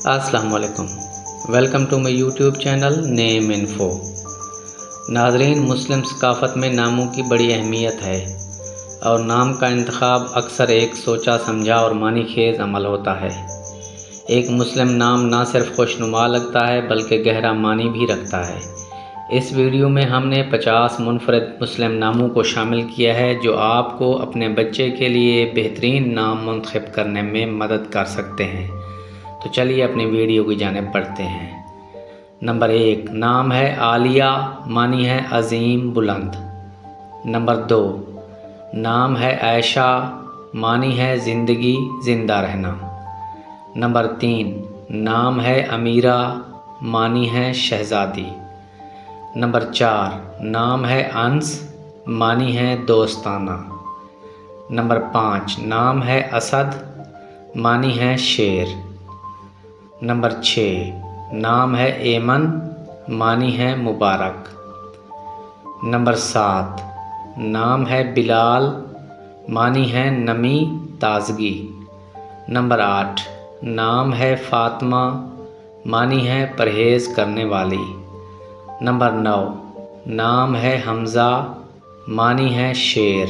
السلام علیکم، welcome to my YouTube channel name info. ناظرین، مسلم ثقافت میں ناموں کی بڑی اہمیت ہے اور نام کا انتخاب اکثر ایک سوچا سمجھا اور معنی خیز عمل ہوتا ہے۔ ایک مسلم نام نہ صرف خوشنما لگتا ہے بلکہ گہرا معنی بھی رکھتا ہے۔ اس ویڈیو میں ہم نے 50 منفرد مسلم ناموں کو شامل کیا ہے جو آپ کو اپنے بچے کے لیے بہترین نام منتخب کرنے میں مدد کر سکتے ہیں۔ تو چلیے اپنی ویڈیو کی جانب بڑھتے ہیں۔ نمبر 1، نام ہے عالیہ، معنی ہے عظیم بلند۔ نمبر 2، نام ہے عائشہ، معنی ہے زندگی زندہ رہنا۔ نمبر 3، نام ہے امیرہ، معنی ہے شہزادی۔ نمبر 4، نام ہے انس، معنی ہے دوستانہ۔ نمبر 5، نام ہے اسد، معنی ہے شیر۔ نمبر 6، نام ہے ایمن، معنی ہے مبارک۔ نمبر 7، نام ہے بلال، معنی ہے نمی تازگی۔ نمبر 8، نام ہے فاطمہ، معنی ہے پرہیز کرنے والی۔ نمبر 9، نام ہے حمزہ، معنی ہے شیر۔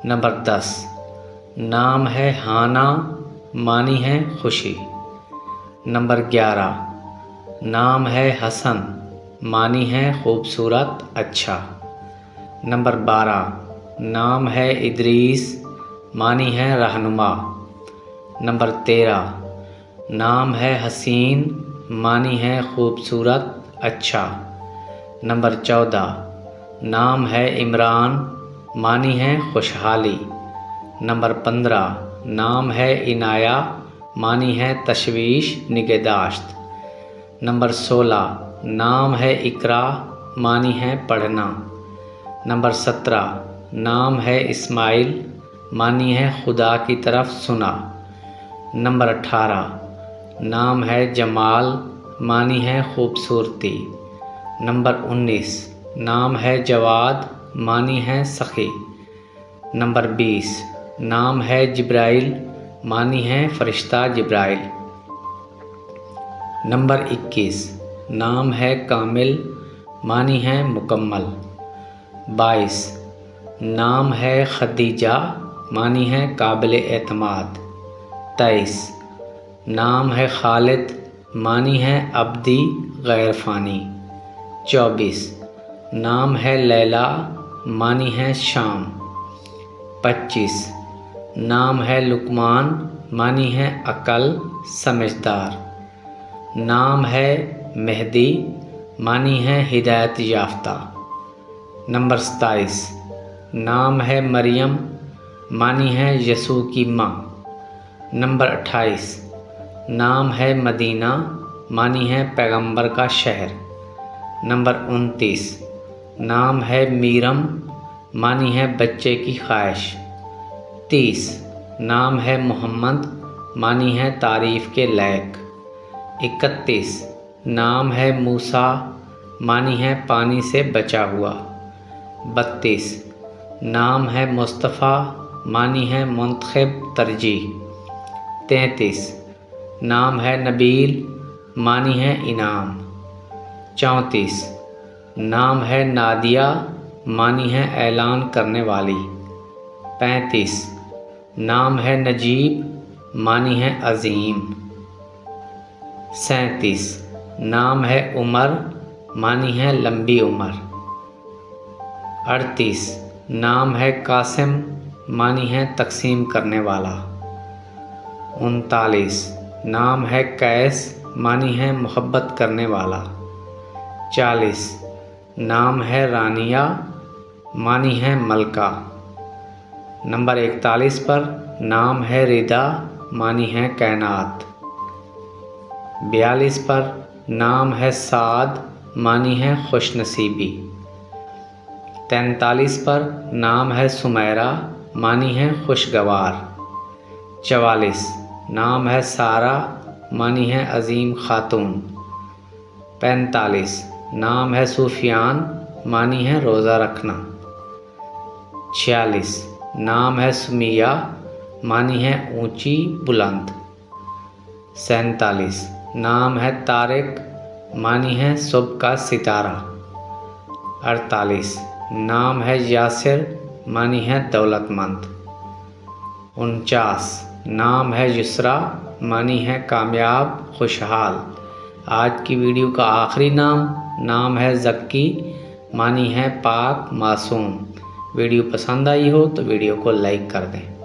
نمبر 10، نام ہے ہانا، معنی ہے خوشی۔ نمبر 11، نام ہے حسن، معنی ہے خوبصورت اچھا۔ نمبر 12، نام ہے ادریس، معنی ہے رہنما۔ نمبر 13، نام ہے حسین، معنی ہے خوبصورت اچھا۔ نمبر 14، نام ہے عمران، معنی ہے خوشحالی۔ نمبر 15، نام ہے عنایہ، معنی ہے تشویش نگہداشت۔ نمبر 16، نام ہے اقرا، معنی ہے پڑھنا۔ نمبر 17، نام ہے اسماعیل، معنی ہے خدا کی طرف سنا۔ نمبر 18، نام ہے جمال، معنی ہے خوبصورتی۔ نمبر 19، نام ہے جواد، معنی ہے سخی۔ نمبر 20، نام ہے جبرائیل، معنی ہے فرشتہ جبرائیل۔ نمبر 21، نام ہے کامل، معنی ہے مکمل۔ 22، نام ہے خدیجہ، معنی ہے قابل اعتماد۔ 23، نام ہے خالد، معنی ہے ابدی غیر فانی۔ 24، نام ہے لیلا، معنی ہے شام۔ 25، نام ہے لقمان، معنی ہے عقل سمجھدار۔ نام ہے مہدی، معنی ہے ہدایت یافتہ۔ نمبر 27، نام ہے مریم، معنی ہے یسوع کی ماں۔ نمبر 28، نام ہے مدینہ، معنی ہے پیغمبر کا شہر۔ نمبر 29، نام ہے میرم، معنی ہے بچے کی خواہش۔ 30، نام ہے محمد، معنی ہے تعریف کے لائق۔ 31، نام ہے موسیٰ، معنی ہے پانی سے بچا ہوا۔ 32، نام ہے مصطفیٰ، معنی ہے منتخب ترجیح۔ 33، نام ہے نبیل، معنی ہے انعام۔ 34، نام ہے نادیہ، معنی ہے اعلان کرنے والی۔ 35، نام ہے نجیب، معنی ہے عظیم۔ 37، نام ہے عمر، معنی ہے لمبی عمر۔ 38، نام ہے قاسم، معنی ہے تقسیم کرنے والا۔ 39، نام ہے قیس، معنی ہے محبت کرنے والا۔ 40، نام ہے رانیہ، معنی ہے ملکہ۔ نمبر 41 پر نام ہے ردا، معنی ہے کائنات۔ 42 پر نام ہے سعد، معنی ہے خوش نصیبی۔ 43 پر نام ہے سمیرہ، معنی ہے خوشگوار۔ 44، نام ہے سارہ، معنی ہے عظیم خاتون۔ 45، نام ہے سفیان، معنی ہے روزہ رکھنا۔ 46، نام ہے سمیہ، معنی ہے اونچی بلند۔ 47 نام ہے طارق، معنی ہے صبح کا ستارہ۔ 48 نام ہے یاسر، معنی ہے دولت مند۔ 49 نام ہے یسریٰ، معنی ہے کامیاب خوشحال۔ آج کی ویڈیو کا آخری نام ہے زکی، معنی ہے پاک معصوم۔ ویڈیو پسند آئی ہو تو ویڈیو کو لائک کر دیں۔